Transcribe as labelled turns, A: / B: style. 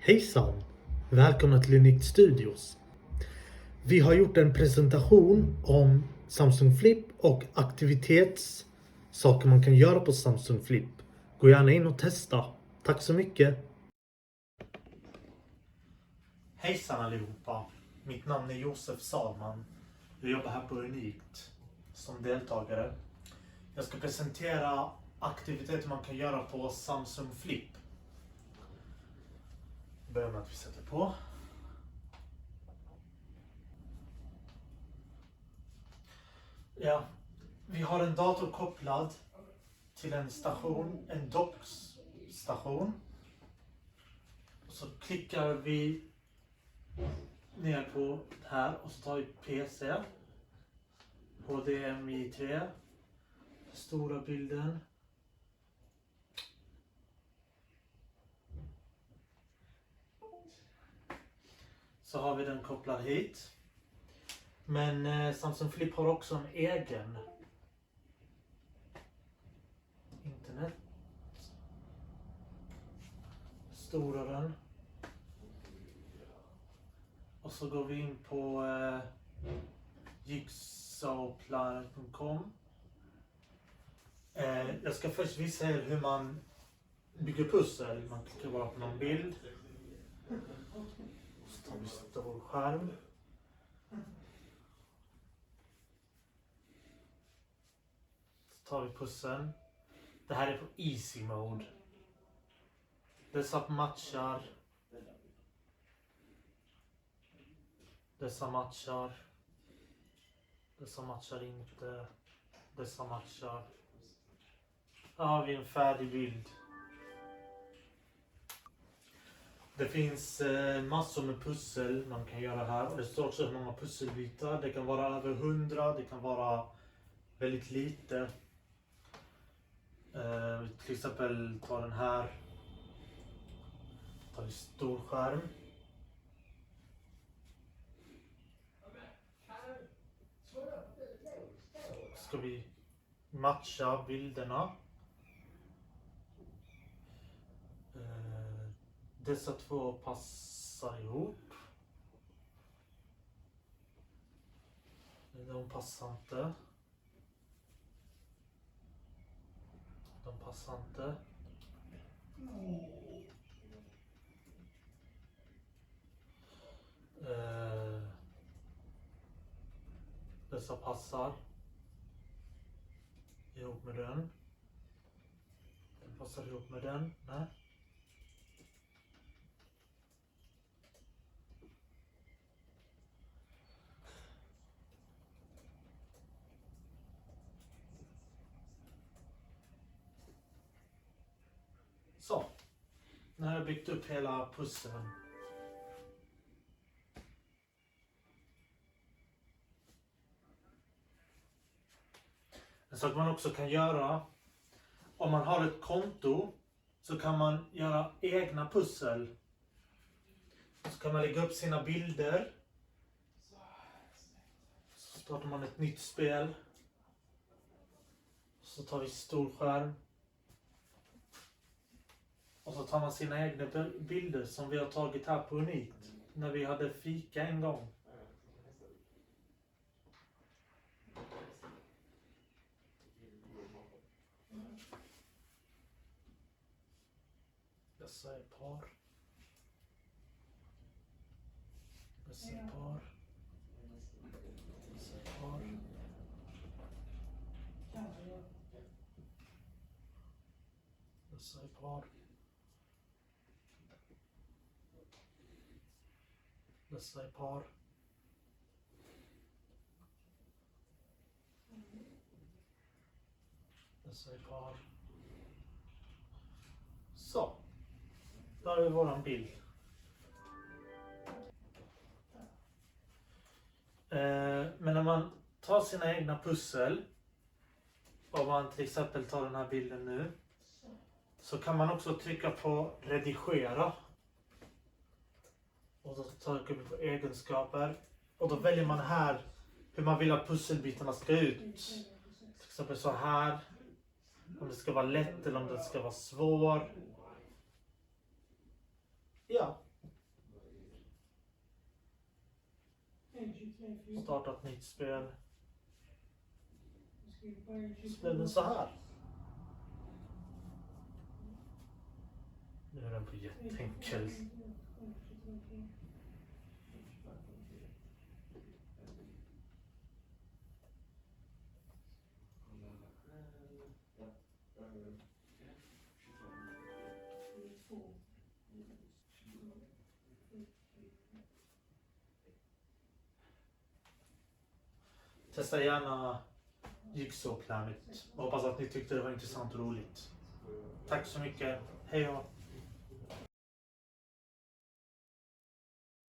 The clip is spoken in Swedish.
A: Hejsan! Välkomna till Unikt Studios. Vi har gjort en presentation om Samsung Flip och aktivitetssaker man kan göra på Samsung Flip. Gå gärna in och testa. Tack så mycket! Hejsan allihopa! Mitt namn är Josef Salman. Jag jobbar här på Unikt som deltagare. Jag ska presentera aktiviteter man kan göra på Samsung Flip. Börjar med att vi sätter på. Ja, vi har en dator kopplad till en station, en dockstation. Och så klickar vi ner på här och så tar vi PC. HDMI 3. Stora bilden. Så har vi den kopplad hit. Men Samsung Flip har också en egen internet. Stora den. Och så går vi in på jigsawplanet.com. Jag ska först visa er hur man bygger pussel. Man klickar bara på någon bild. Så tar vi stor skärm. Så tar vi pusseln. Det här är på easy mode. Dessa matchar. Dessa matchar. Dessa matchar inte. Dessa matchar. Här har vi en färdig bild. Det finns massor med pussel man kan göra här. Det står också hur många pusselbitar. Det kan vara över 100. Det kan vara väldigt lite. Till exempel tar den här. Tar vi stor skärm. Ska vi matcha bilderna. Dessa två passar ihop. De passar inte. De passar inte. Dessa passar ihop med den. Den passar ihop med den. Nej. Så. Nu har jag byggt upp hela pusseln. En sak man också kan göra, om man har ett konto så kan man göra egna pussel. Så kan man lägga upp sina bilder. Så startar man ett nytt spel. Så tar vi stor skärm. Och så tar man sina egna bilder som vi har tagit här på Unikt. När vi hade fika en gång. Dessa är par. Dessa är par. Dessa är par. Dessa är par. Dessa är par. Dessa är par. Så. Där har vi våran bild. Men när man tar sina egna pussel. Om man till exempel tar den här bilden nu. Så kan man också trycka på redigera. Och då trycker vi på egenskaper. Och då väljer man här hur man vill att pusselbitarna ska ut. Till exempel så här. Om det ska vara lätt eller om det ska vara svår. Ja, starta ett nytt spel. Så blev den så här. Nu är den på jätteenkel. Testa gärna Jigsaw Planet. Hoppas att ni tyckte det var intressant och roligt. Tack så mycket. Hej då.